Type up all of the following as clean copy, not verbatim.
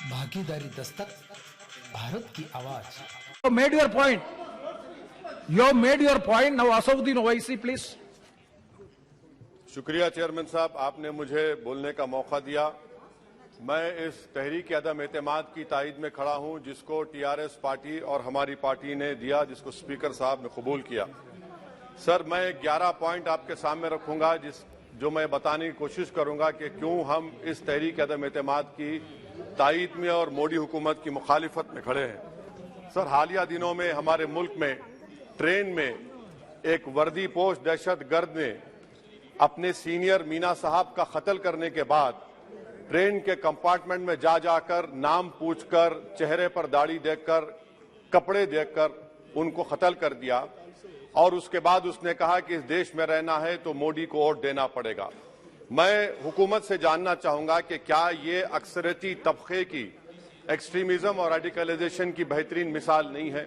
भागीदारी दस्तक, भारत की आवाज। You made your point. You have made your point. Now Asauddin Owaisi, please. शुक्रिया chairman साहब, आपने मुझे बोलने का मौका दिया। मैं इस तहरीक अदम एतमाद की तायद में खड़ा हूं जिसको टीआरएस पार्टी और हमारी पार्टी ने दिया, जिसको स्पीकर साहब ने कबूल किया। सर, मैं 11 पॉइंट आपके सामने रखूंगा जो मैं बताने की कोशिश करूंगा कि क्यों हम इस तहरीक अदम एतमाद की तायद में और मोदी हुकूमत की मुखालिफत में खड़े हैं। सर, हालिया दिनों में हमारे मुल्क में ट्रेन में एक वर्दीपोश दहशतगर्द ने अपने सीनियर मीना साहब का कत्ल करने के बाद ट्रेन के कंपार्टमेंट में जाकर नाम पूछकर, चेहरे पर दाढ़ी देखकर, कपड़े देखकर उनको कत्ल कर दिया और उसके बाद उसने कहा कि इस देश में रहना है तो मोदी को वोट देना पड़ेगा। मैं हुकूमत से जानना चाहूंगा कि क्या ये अक्सरियती तबके की एक्सट्रीमिज्म और रेडिकलाइजेशन की बेहतरीन मिसाल नहीं है,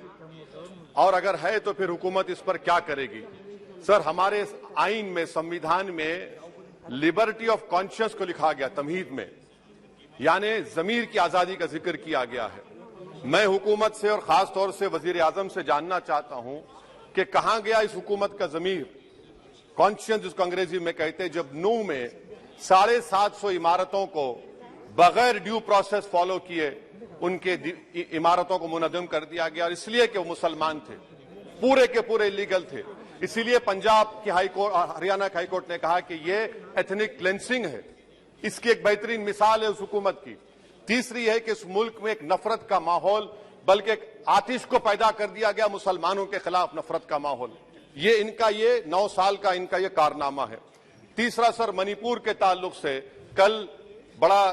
और अगर है तो फिर हुकूमत इस पर क्या करेगी। सर, हमारे आइन में, संविधान में लिबर्टी ऑफ कॉन्शियस को लिखा गया, तमहीद में, यानी जमीर की आजादी का जिक्र किया गया है। मैं हुकूमत से और खास तौर से वजीर आजम से जानना चाहता हूं कि कहां गया इस हुकूमत का जमीर, कॉन्शियस जिसको अंग्रेजी में कहते हैं, जब नूह में 750 इमारतों को बगैर ड्यू प्रोसेस फॉलो किए उनके इमारतों को मुनज़्ज़म कर दिया गया, और इसलिए कि वो मुसलमान थे, पूरे के पूरे इलीगल थे। इसीलिए पंजाब की हाईकोर्ट, हरियाणा की हाईकोर्ट ने कहा कि ये एथनिक क्लेंसिंग है। इसकी एक बेहतरीन मिसाल है उस हुकूमत की। तीसरी है कि इस मुल्क में एक नफरत का माहौल, बल्कि एक आतिश को पैदा कर दिया गया, मुसलमानों के खिलाफ नफरत का माहौल। ये 9 साल का इनका ये कारनामा है। तीसरा सर, मणिपुर के ताल्लुक से कल बड़ा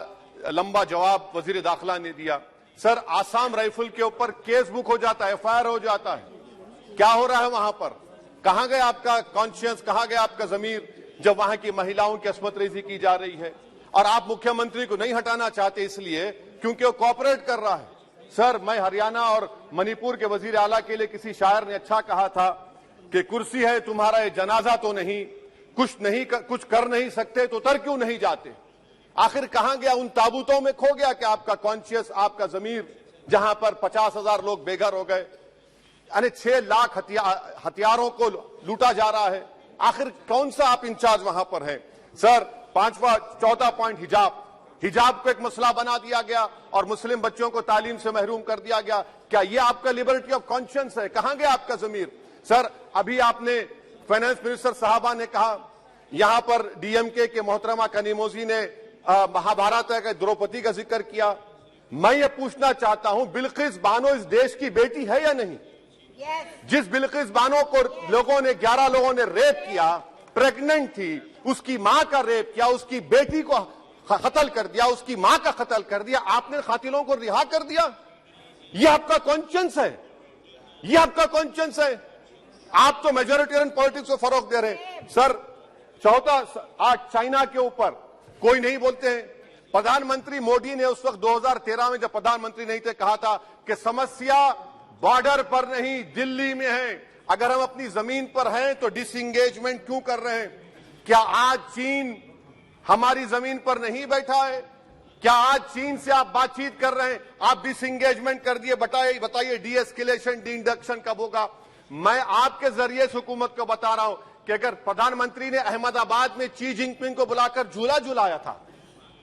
लंबा जवाब वजीर दाखिला ने दिया। सर, आसाम राइफल के ऊपर केस बुक हो जाता है, एफआईआर हो जाता है। क्या हो रहा है वहां पर? कहां गया आपका कॉन्शियस, कहां गया आपका जमीर, जब वहां की महिलाओं की अस्मत रेजी की जा रही है? और आप मुख्यमंत्री को नहीं हटाना चाहते इसलिए क्योंकि वो कोऑपरेट कर रहा है। सर, मैं हरियाणा और मणिपुर के वजीर आला के लिए, किसी शायर ने अच्छा कहा था कि कुर्सी है तुम्हारा ये जनाजा तो नहीं, कुछ कर नहीं सकते तो उतर क्यों नहीं जाते। आखिर कहां गया? उन ताबूतों में खो गया कि आपका कॉन्शियस, आपका जमीर, जहां पर 50,000 लोग बेघर हो गए, यानी 6 लाख हथियारों को लूटा जा रहा है। आखिर कौन सा आप इंचार्ज वहां पर हैं? सर, चौथा पॉइंट, हिजाब को एक मसला बना दिया गया और मुस्लिम बच्चों को तालीम से महरूम कर दिया गया। क्या ये आपका लिबर्टी ऑफ कॉन्शियंस है? कहां गया आपका जमीर? सर, अभी आपने फाइनेंस मिनिस्टर साहबा ने कहा, यहां पर डीएमके के मोहतरमा कनीमोजी ने महाभारत के द्रौपदी का जिक्र किया। मैं ये पूछना चाहता हूं, बिल्किस बानो इस देश की बेटी है या नहीं? जिस बिल्किस बानो को 11 लोगों ने रेप किया, प्रेग्नेंट थी, उसकी मां का रेप किया, उसकी बेटी को कत्ल कर दिया, उसकी मां का कत्ल कर दिया, आपने कातिलों को रिहा कर दिया। ये आपका कॉन्शियंस है? ये आपका कॉन्शियंस है? आप तो मेजोरिटेरियन पॉलिटिक्स को फरोग दे रहे हैं। सर, चौथा, आज चाइना के ऊपर कोई नहीं बोलते हैं। प्रधानमंत्री मोदी ने उस वक्त 2013 में जब प्रधानमंत्री नहीं थे, कहा था कि समस्या बॉर्डर पर नहीं, दिल्ली में है। अगर हम अपनी जमीन पर हैं तो डिसएंगेजमेंट क्यों कर रहे हैं? क्या आज चीन हमारी जमीन पर नहीं बैठा है? क्या आज चीन से आप बातचीत कर रहे हैं? आप डिसएंगेजमेंट कर दिए। बताइए डी-एस्केलेशन, डी-इंडक्शन कब होगा? मैं आपके जरिए इस हुकूमत को बता रहा हूं कि अगर प्रधानमंत्री ने अहमदाबाद में शी जिनपिंग को बुलाकर झूला झुलाया था,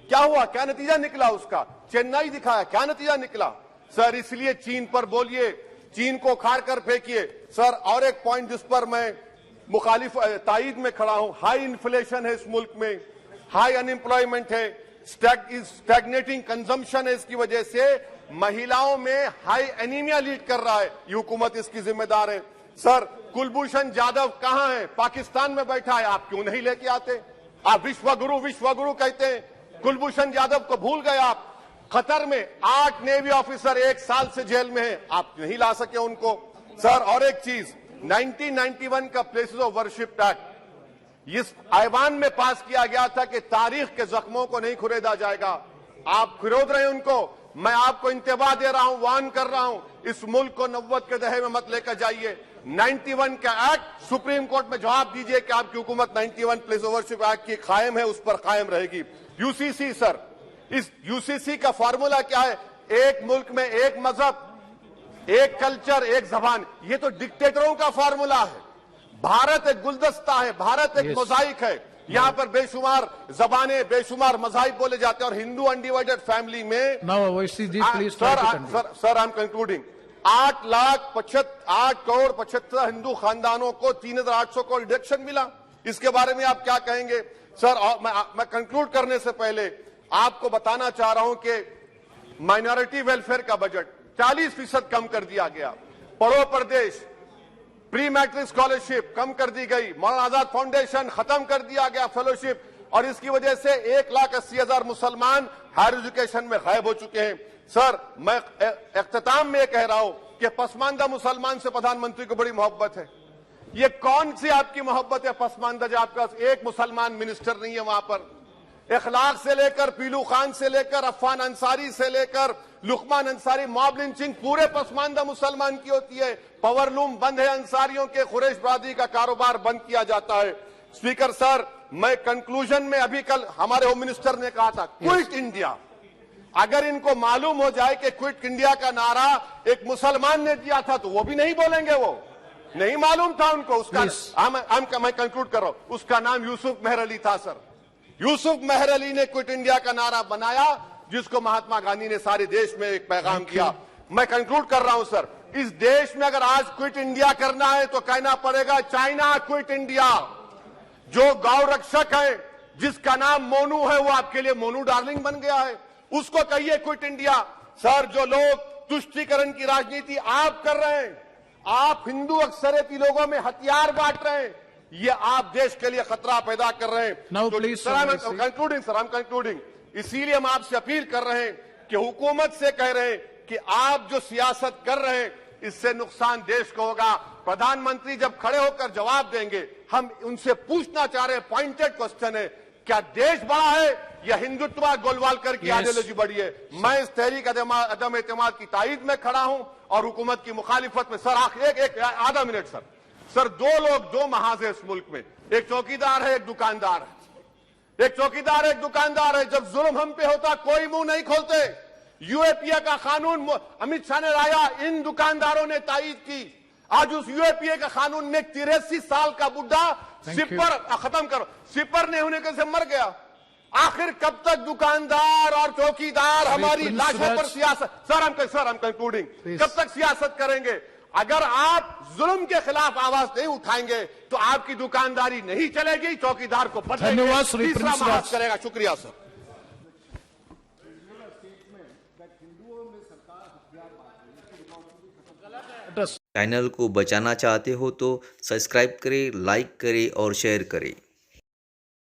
क्या हुआ? क्या नतीजा निकला उसका? चेन्नई दिखाया, क्या नतीजा निकला? सर, इसलिए चीन पर बोलिए, चीन को उखाड़ कर फेंकिए। सर, और एक पॉइंट जिस पर मैं मुखालिफ तायद में खड़ा हूं, हाई इन्फ्लेशन है इस मुल्क में, हाई अनएम्प्लॉयमेंट है, स्टैग्नेटिंग कंजम्पशन है। इसकी वजह से महिलाओं में हाई एनीमिया लीड कर रहा है। ये हुकूमत इसकी जिम्मेदार है। सर, कुलभूषण जाधव कहां है? पाकिस्तान में बैठा है, आप क्यों नहीं लेके आते? आप विश्वगुरु कहते हैं, कुलभूषण जाधव को भूल गए आप। कतर में 8 नेवी ऑफिसर 1 साल से जेल में हैं, आप नहीं ला सके उनको। सर, और एक चीज, 1991 का प्लेसेस ऑफ वर्शिप एक्ट इस ऐवान में पास किया गया था कि तारीख के जख्मों को नहीं खुरेदा जाएगा। आप खुरोद रहे हैं उनको। मैं आपको इंतबाह दे रहा हूं, वार्न कर रहा हूं, इस मुल्क को 90 के दहे में मत लेकर जाइए। 91 का एक्ट सुप्रीम कोर्ट में जवाब दीजिए कि आपकी हुकूमत 91 प्लेस ऑफ वर्शिप एक्ट की कायम है, उस पर कायम रहेगी। यूसीसी सर, इस यूसीसी का फॉर्मूला क्या है? एक मुल्क में एक मजहब, एक कल्चर, एक जबान। ये तो डिक्टेटरों का फॉर्मूला है। भारत एक गुलदस्ता है, भारत एक मोजाइक है। यहाँ पर बेशुमार जबानें, बेशुमार मज़ाहिब बोले जाते हैं और हिंदू अनडिवाइडेड फैमिली में Now, OIC ji, please try to conclude. Sir I am concluding. 8 crore 75 Hindu खानदानों को 3,800 करोड़ डिडक्शन मिला। इसके बारे में आप क्या कहेंगे सर? और मैं कंक्लूड करने से पहले आपको बताना चाह रहा हूं कि माइनॉरिटी वेलफेयर का बजट 40% कम कर दिया गया। पढ़ो प्रदेश, प्री मैट्रिक स्कॉलरशिप कम कर दी गई। मौलाना आजाद फाउंडेशन खत्म कर दिया गया फेलोशिप, और इसकी वजह से 1,80,000 मुसलमान हायर एजुकेशन में गायब हो चुके हैं। सर, मैं इख्तिताम में कह रहा हूं कि पसमानदा मुसलमान से प्रधानमंत्री को बड़ी मोहब्बत है। ये कौन सी आपकी मोहब्बत है पसमानदा, जो आपका एक मुसलमान मिनिस्टर नहीं है वहां पर? इखलाक से लेकर, पीलू खान से लेकर, अफान अंसारी से लेकर लुकमान अंसारी, मॉब लिंचिंग पूरे पसमानदा मुसलमान की होती है। पावर लूम बंद है अंसारियों के, कुरैश बरादरी का कारोबार बंद किया जाता है। स्पीकर सर, मैं कंक्लूजन में अभी कल हमारे होम मिनिस्टर ने कहा था क्विट इंडिया। अगर इनको मालूम हो जाए कि क्विट इंडिया का नारा एक मुसलमान ने दिया था तो वो भी नहीं बोलेंगे। वो नहीं मालूम था उनको। उसका मैं कंक्लूड कर रहा हूं, उसका नाम यूसुफ मेहर अली था सर। यूसुफ मेहर अली ने क्विट इंडिया का नारा बनाया, जिसको महात्मा गांधी ने सारे देश में एक पैगाम किया। मैं कंक्लूड कर रहा हूं सर, इस देश में अगर आज क्विट इंडिया करना है तो कहना पड़ेगा चाइना क्विट इंडिया। जो गौ रक्षक है, जिसका नाम मोनू है, वो आपके लिए मोनू डार्लिंग बन गया है, उसको कहिए क्विट इंडिया। सर, जो लोग तुष्टीकरण की राजनीति आप कर रहे हैं, आप हिंदू अक्सरियती लोगों में हथियार बांट रहे हैं, ये आप देश के लिए खतरा पैदा कर रहे हैं। Now, तो please, sir, I am concluding. इसीलिए हम आपसे अपील कर रहे हैं कि हुकूमत से कह रहे हैं कि आप जो सियासत कर रहे हैं, इससे नुकसान देश को होगा। प्रधानमंत्री जब खड़े होकर जवाब देंगे, हम उनसे पूछना चाह रहे हैं, पॉइंटेड क्वेश्चन है, क्या देश बड़ा है या हिंदुत्व गोलवालकर की आइडियोलॉजी बड़ी है? मैं इस तहरीक अदम एतमाद की तायद में खड़ा हूं और हुकूमत की मुखालिफत में। सर, एक आधा मिनट सर, दो लोग, दो महाज है इस मुल्क में, एक चौकीदार है, एक दुकानदार है। एक चौकीदार है, एक दुकानदार है। जब जुल्म हम पे होता कोई मुंह नहीं खोलते। यूएपीए का कानून अमित शाह ने लाया, इन दुकानदारों ने तायद की। आज उस यूएपीए का कानून में 83 साल का बुढ़ा सिपर खत्म करो, सिपर नहीं होने से मर गया। आखिर कब तक दुकानदार और चौकीदार हमारी लाशों पर सियासत? सर, हम कंक्लूडिंग, कब तक सियासत करेंगे? अगर आप जुल्म के खिलाफ आवाज नहीं उठाएंगे तो आपकी दुकानदारी नहीं चलेगी, चौकीदार को धन्यवाद श्री तीसरा प्रिंस महाज राज। करेगा। शुक्रिया सर। Address. चैनल को बचाना चाहते हो तो सब्सक्राइब करें, लाइक करें और शेयर करें।